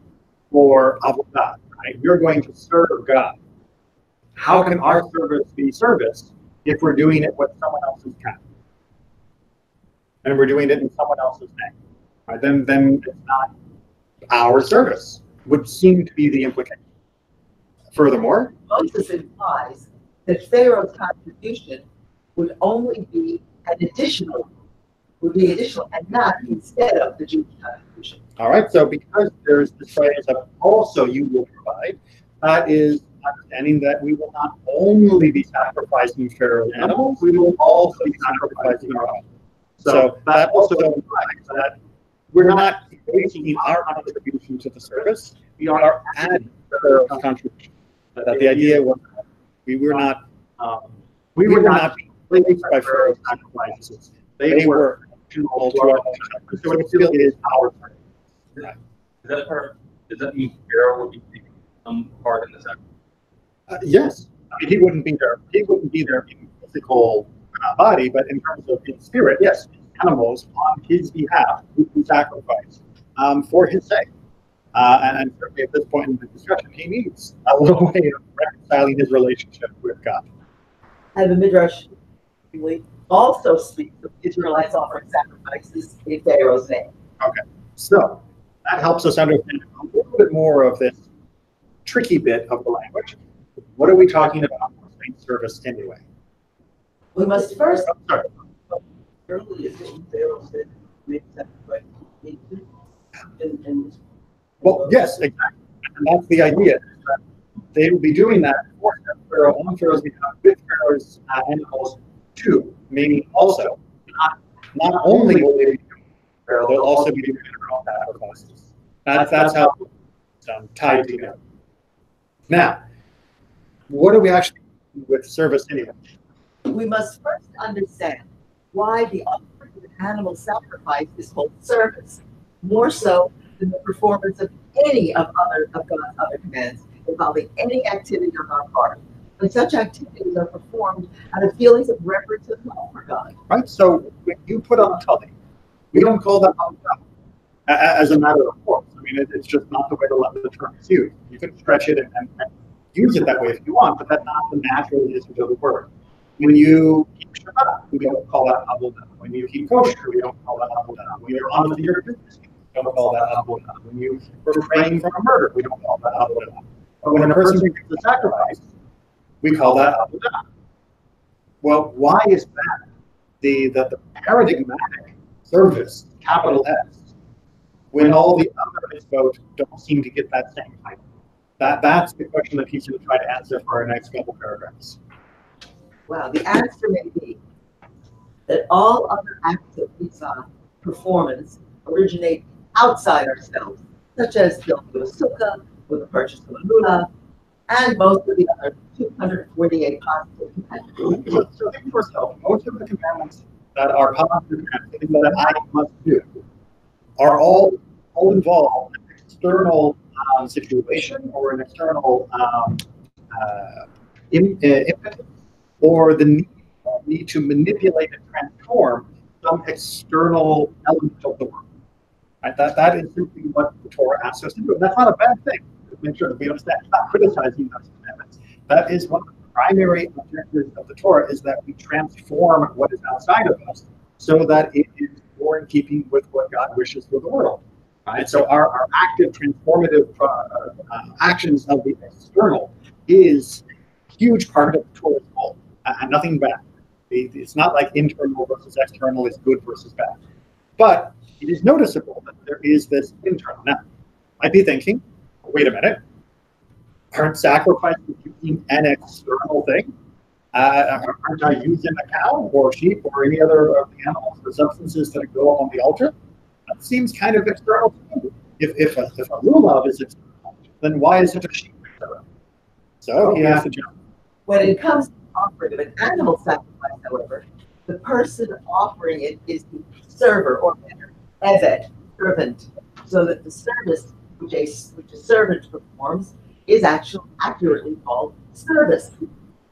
for avodah, right, we're going to serve God. How can our service be service if we're doing it with someone else's kind? And we're doing it in someone else's name. Right, then it's not our service, would seem to be the implication. Furthermore, Moses implies that Pharaoh's contribution would only be additional and not instead of the Jewish contribution. all right, so because there's this phrase of also you will provide, that is understanding that we will not only be sacrificing Pharaoh's animals, we will also be sacrificing our own. So that also implies that we're not increasing our contribution to the service, we are adding Pharaoh's contribution. That the idea was we were not being replaced by Pharaoh's sacrifices. They were additional to our own sacrifices. So it still is our service. Right. Does that mean Pharaoh would be taking some part in the sacrifice? Yes, I mean, he wouldn't be there. He wouldn't be there in physical body, but in terms of in spirit, yes, animals on his behalf would be sacrificed for his sake. And certainly at this point in the discussion, he needs a little way of reconciling his relationship with God. And the Midrash also speaks of Israelites offering sacrifices in Pharaoh's name. Okay, so that helps us understand a little bit more of this tricky bit of the language. What are we talking about for saint service anyway? We must first. Oh, sorry. Earlier, Pharaoh said, make sacrifice. And Well, yes, exactly. And that's the idea. That they will be doing that for Pharaoh on Pharaoh's behalf with Pharaoh's animals too, meaning also not only will they be doing Pharaoh, they'll also be doing their own sacrifices. That's how it's tied together. Now, what do we actually do with service anyway? We must first understand why the offering of an animal sacrifice is called service, more so than the performance of any of God's other commands involving any activity on our part. When such activities are performed out of feelings of reverence and love for God. Right? So when you put on a tully, we don't call that avodah as a matter of course. I mean, it's just not the way the term is used. You can stretch it and use it that way if you want, but that's not the natural usage of the word. When you keep Shabbat, we don't call that avodah. When you keep kosher, we don't call that avodah. When you're on with your business, we don't call that avodah. When you refrain from a murder, we don't call that avodah. But when a person brings a sacrifice, we call that avodah. Well, why is that? The paradigmatic service, capital S, when all the other mitzvot don't seem to get that same title? That's the question that he's going to try to answer for our next couple paragraphs. Well, the answer may be that all other acts of mitzvah performance originate outside ourselves, such as building a sukkah or the purchase of a lulav, and most of the other 248 positive commandments. So think to yourself, most of the commandments that are positive commandments, things that I must do, are all involve an external situation or an external impetus, or the need to manipulate and transform some external element of the world. Right? That is simply what the Torah asks us to do. And that's not a bad thing. Make sure that we understand. It's not criticizing those commandments. That is one of the primary objectives of the Torah, is that we transform what is outside of us so that it is more in keeping with what God wishes for the world. Right? So our active transformative actions of the external is a huge part of the Torah's goal, and nothing bad. It's not like internal versus external is good versus bad. But it is noticeable that there is this internal. Now, I might be thinking, wait a minute, aren't sacrifices using an external thing? Aren't I using a cow or sheep or any other of the animals or substances that go on the altar? That seems kind of external to me. If a lulav is external, then why isn't a sheep external? So he has to jump. When it comes to offering of an animal sacrifice, however, the person offering it is the server, or better, eved, servant, so that the service which a servant performs is actually accurately called service.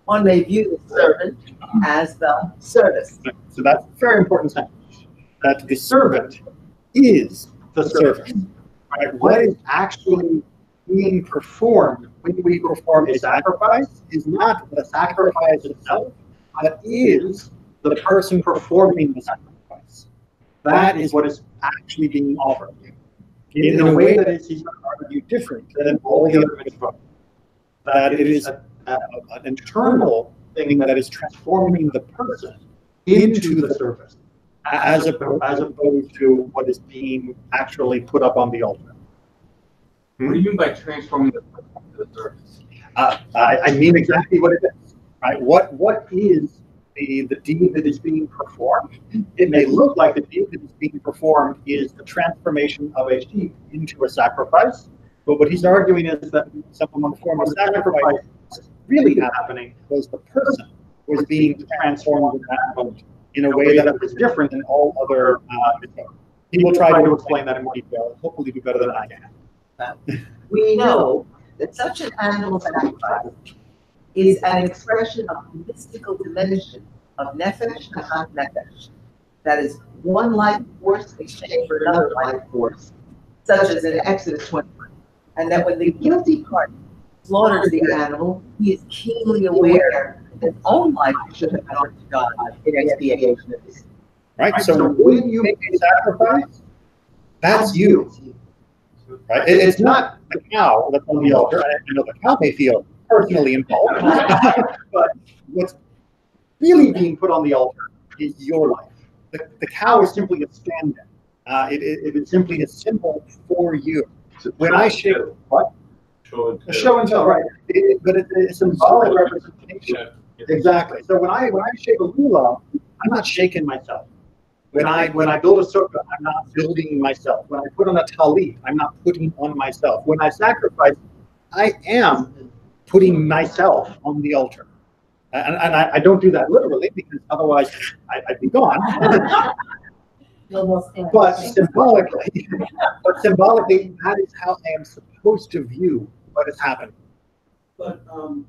One may view the servant as the service. So that's a very important sentence, that the servant is the service. Right? What is actually being performed when we perform a sacrifice is not the sacrifice itself, but is the person performing the sacrifice. That is what is actually being offered. In a way that is, he's going to argue, different than all the other mitzvot. That it is an internal thing that is transforming the person into the service, as opposed to what is being actually put up on the altar. What do you mean by transforming the person into the service? I mean exactly what it is. Right? What is the deed that is being performed? It may look like the deed that is being performed is the transformation of a sheep into a sacrifice, but what he's arguing is that some form of sacrifice is really happening because the person was being transformed in that moment in a way that was different than all other mitzvot. He will try to explain that in more detail and hopefully do better than I can. We know that such an animal sacrifice is an expression of mystical dimension of nefesh and nefesh. That is one life force exchanged for another life force, such as in Exodus 21. And that when the guilty party slaughters the animal, he is keenly aware that his own life should have been offered to God in expiation of his. Right? So when you make a sacrifice, that's you. Right? It's not the cow that's on the altar. I know the cow may feel personally involved, but what's really being put on the altar is your life. The cow is simply a stand-in. It is simply a symbol for you. When I shake, what? A show and tell, right? But it's a symbolic representation. Exactly. So when I shake a lulav, I'm not shaking myself. When I build a sukkah, I'm not building myself. When I put on a talit, I'm not putting on myself. When I sacrifice, I am putting myself on the altar. And I don't do that literally because otherwise I'd be gone. But symbolically, that is how I am supposed to view what has happened. But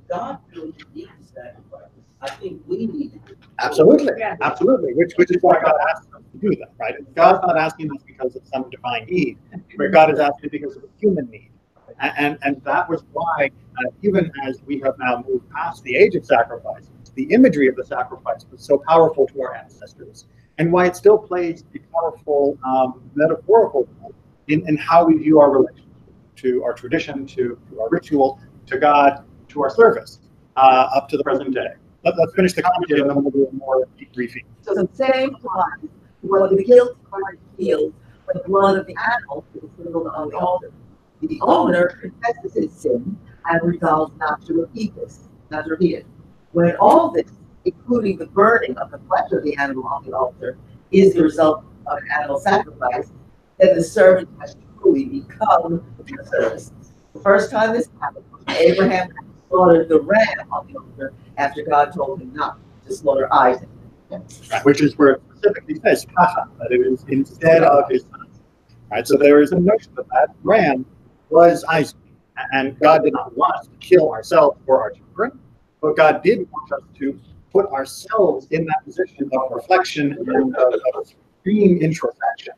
God really needs sacrifice. I think we need it. Absolutely, Yeah. absolutely. Which is why God asks us to do that, right? God's not asking us because of some divine need, but God is asking because of a human need. And that was why, even as we have now moved past the age of sacrifice, the imagery of the sacrifice was so powerful to our ancestors, and why it still plays a powerful metaphorical role in how we view our relationship to our tradition, to our ritual, to God, to our service, up to the present day. Let's finish the commentary and then we'll do a more deep briefing. So the same applies to whether the guilty party feels when the blood of the animal is sprinkled on the altar. The owner confesses his sin and resolves not to repeat it. When all this, including the burning of the flesh of the animal on the altar, is the result of an animal sacrifice, then the servant has truly become the service. The first time this happened, Abraham slaughtered the ram on the altar after God told him not to slaughter Isaac. Right, which is where it specifically says that it is instead of his son. Right, so there is a notion that ram was Isaac, and God did not want us to kill ourselves or our children, but God did want us to put ourselves in that position of reflection and of extreme introspection,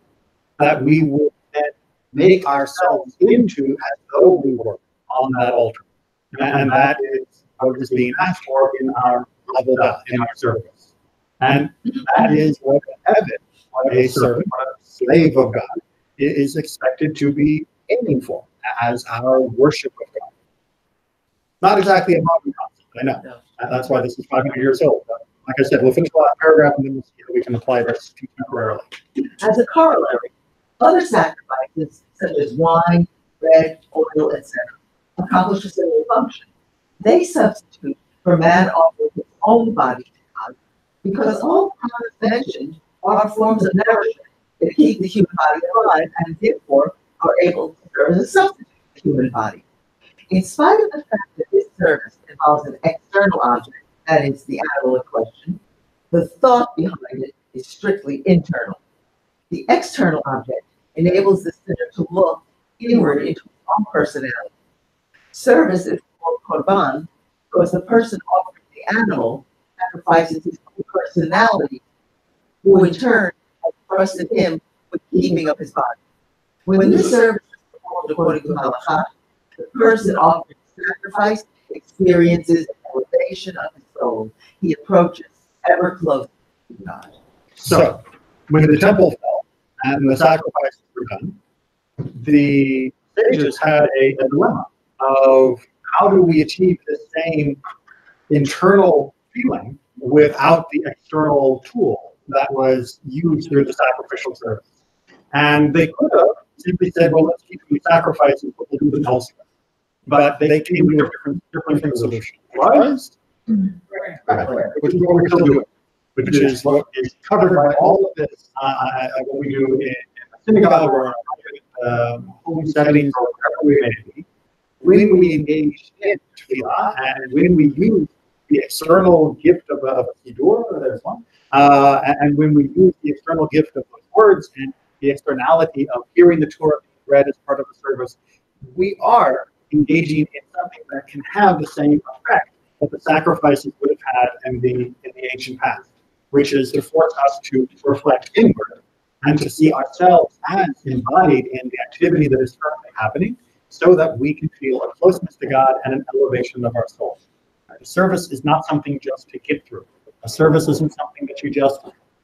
that we would then make ourselves into as though we were on that altar. And that is what is being asked for in our avodah, in our service. And that is what a servant, what a slave of God, is expected to be aiming for as our worship of God. Not exactly a modern concept, I know. And that's why this is 500 years old. But like I said, we'll finish the last paragraph and then we'll see how we can apply this temporarily. As a corollary, other sacrifices, such as wine, bread, oil, etc., accomplish a similar function. They substitute for man offering his own body to God, because all products mentioned are forms of nourishment that keep the human body alive and therefore are able to serve as a substitute for the human body. In spite of the fact that this service involves an external object, that is, the animal in question, the thought behind it is strictly internal. The external object enables the sinner to look inward into his own personality. Service is called korban because the person offering the animal sacrifices his own personality, who in turn has trusted him with keeping up his body. When this service is performed according to halakha, the person offering sacrifice experiences an elevation of his soul. He approaches ever closer to God. So, when the temple fell and the sacrifices were done, the sages had a dilemma of how do we achieve the same internal feeling without the external tool that was used through the sacrificial service. And they could have simply said, well, let's keep doing sacrifices, but we'll do them elsewhere. But they came to a different solution. Was which is what we're still doing, which is what is covered by all of this, what we do in a synagogue or in home settings or wherever we may be. When we engage in tefillah and when we use the external gift of a siddur, there's one, and when we use the external gift of those words and the externality of hearing the Torah being read as part of the service, we are engaging in something that can have the same effect that the sacrifices would have had in the ancient past, which is to force us to reflect inward and to see ourselves as embodied in the activity that is currently happening, so that we can feel a closeness to God and an elevation of our soul. A service is not something just to get through. A service isn't something that you just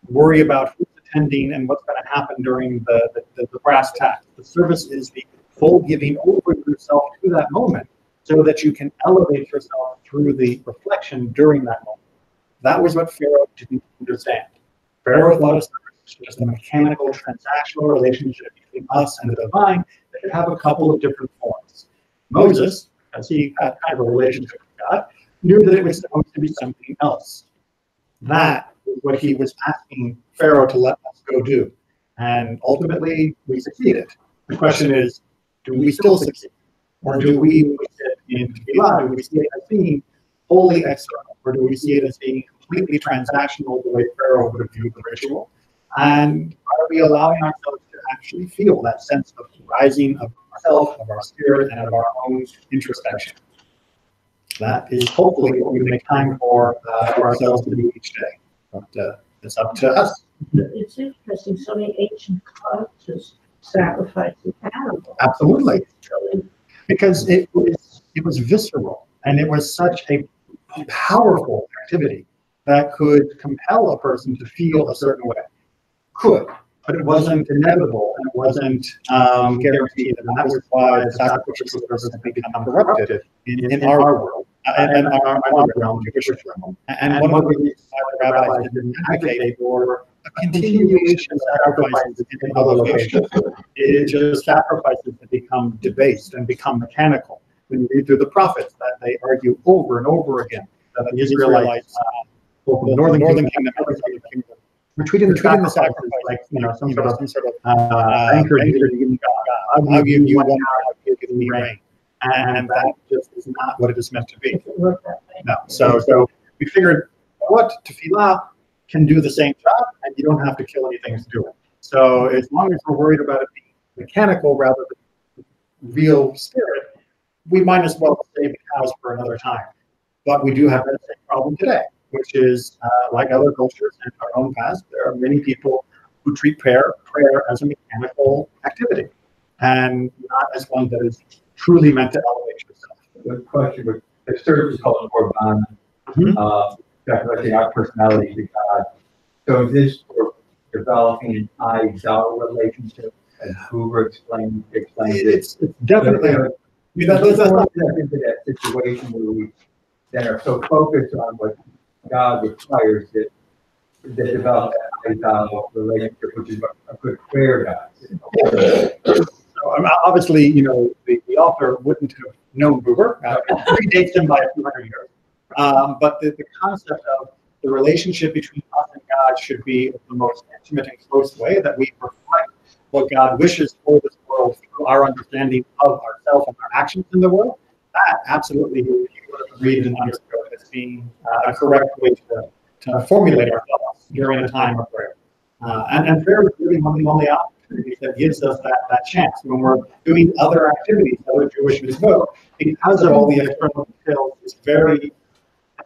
worry about who's attending and what's going to happen during the brass tacks. The service is the full giving over yourself to that moment so that you can elevate yourself through the reflection during that moment. That was what Pharaoh didn't understand. Pharaoh thought of service as just a mechanical, transactional relationship between us and the divine that could have a couple of different forms. Moses, as he had kind of a relationship with God, knew that it was supposed to be something else. That was what he was asking Pharaoh to let us go do. And ultimately, we succeeded. The question is, do we still succeed? Or do we sit in tefillah? Do we see it as being wholly external? Or do we see it as being completely transactional the way Pharaoh would have viewed the ritual? And our we allowing ourselves to actually feel that sense of rising of ourself, of our spirit, and of our own introspection? That is hopefully what we make time for ourselves to do each day. But it's up to us. It's interesting, so many ancient cultures sacrificing animals. Absolutely. Because it was visceral, and it was such a powerful activity that could compel a person to feel a certain way. Could, but it wasn't inevitable, and it wasn't guaranteed, and that was why the sacrificial service had become corrupted in our world, and our realm, Jewish realm. And one of the reasons why the rabbis didn't advocate for a continuation of sacrifices in other locations is just sacrifices that become debased and become mechanical. When you read through the prophets, that they argue over and over again that the Israelites, both the northern kingdom and the southern kingdom, were treating the sacrifice like some sort of anchor to God. I'll give you one hour, I'll give me rain, and that just is not what it is meant to be. No. So we figured what tefillah can do the same job, and you don't have to kill anything to do it. So as long as we're worried about it being mechanical rather than real spirit, we might as well save the cows for another time. But we do have that same problem today, which is like other cultures in our own past, there are many people who treat prayer as a mechanical activity and not as one that is truly meant to elevate yourself. The question was, the service is called Korban, definitely our personality to God. So is this for developing an I-thou relationship, as Hoover explained it? It's definitely. Let's not get into that situation where we then are so focused on what God requires that develop that I-thou relationship, which is what a good prayer does. So obviously, the author wouldn't have known Hoover. It predates him by a few hundred years. But the concept of the relationship between us and God should be the most intimate and close way that we reflect what God wishes for this world through our understanding of ourselves and our actions in the world. That absolutely you would read and understood as being a correct way to formulate our thoughts during a time of prayer. And prayer is really one of the only opportunities that gives us that chance when we're doing other activities, other Jewish mitzvot, because of all the external details. It's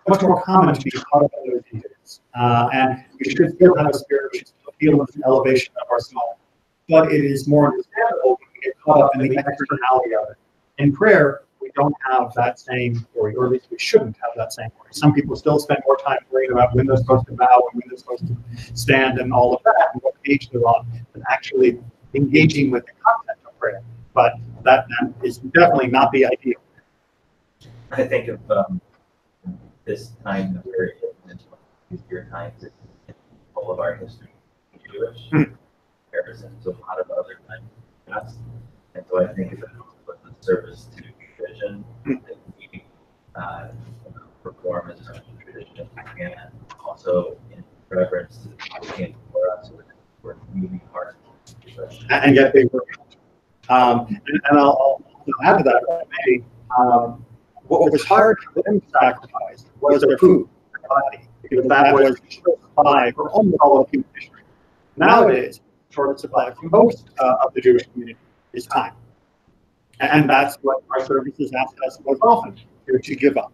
much more common to be caught up in those details. And we should still have a spirit, we should still feel an elevation of our soul. But it is more understandable when we get caught up in the externality of it. In prayer, we don't have that same worry, or at least we shouldn't have that same worry. Some people still spend more time worrying about when they're supposed to bow and when they're supposed to stand and all of that, and what page they're on, than actually engaging with the content of prayer. But that is definitely not the ideal. I think of this time that we're in easier times in all of our history, Jewish comparison to a lot of other times in the past. And so I think it's about the service to tradition that we perform as a tradition, and also in reverence to the king for us, so that we're moving part of the tradition. And yet they work. And I'll add to that, maybe. What was hard for them to sacrifice was their food, their body, because that was a short supply for almost all of human history. Nowadays, short supply for most of the Jewish community is time. And that's what our services ask us most often to give up.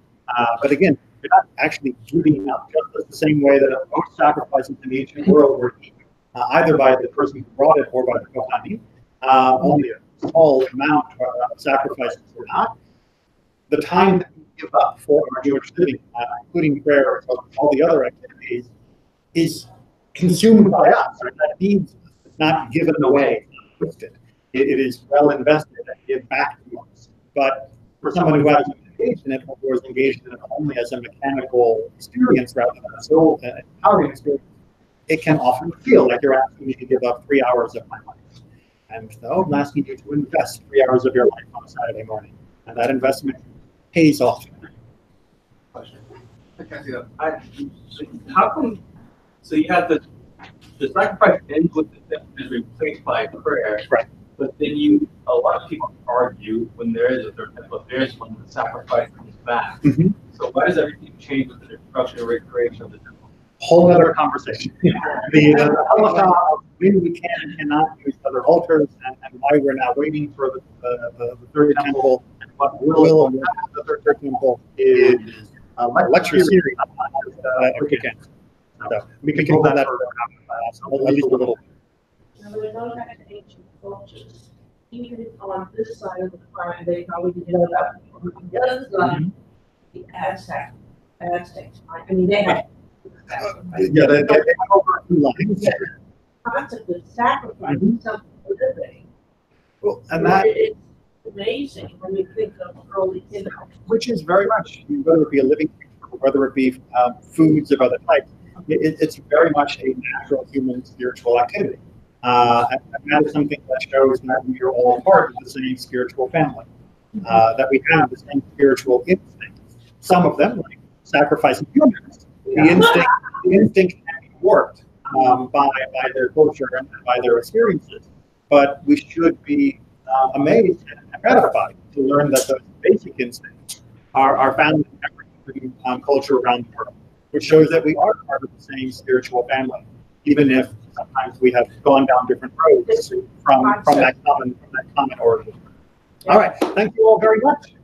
But again, you're not actually giving up just the same way that most sacrifices in the ancient world were eaten, either by the person who brought it or by the Kohanim. Only a small amount of sacrifices were not. The time that we give up for our Jewish living, including prayer and all the other activities, is consumed by us. Right? That means it's not given away, it's not wasted. It is well invested and given back to us. But for someone who hasn't engaged in it, or is engaged in it only as a mechanical experience rather than a soul empowering experience, it can often feel like you're asking me to give up 3 hours of my life. And so I'm asking you to invest 3 hours of your life on a Saturday morning. And that investment pays off. How come? So you have the sacrifice ends with the death is replaced by prayer, right? But then a lot of people argue when there is when the sacrifice comes back. Mm-hmm. So why does everything change with the destruction and recreation of the temple? Whole other conversation. The halacha when we can and cannot use other altars, and why we're now waiting for the third temple, and what will and will happen to the third temple is a lecture series every weekend. So we can hold that for at least a little. Now, when we go back to ancient cultures, even on this side of the planet, they probably didn't know that. On the other side, the Aztecs, right? I mean, they had. Yeah, they have over 2 lines. Concept of sacrificing something for living. Well, and that, It's amazing when you think of early, which is very much, whether it be a living creature, or whether it be foods of other types, it's very much a natural human spiritual activity. And that is something that shows that we are all part of the same spiritual family, that we have the same spiritual instincts. Some of them, like sacrificing humans, the instinct can be warped by their culture and by their experiences. But we should be amazed and gratified to learn that those basic instincts are found in every culture around the world, which shows that we are part of the same spiritual family, even if sometimes we have gone down different roads from that common origin. All right, thank you all very much.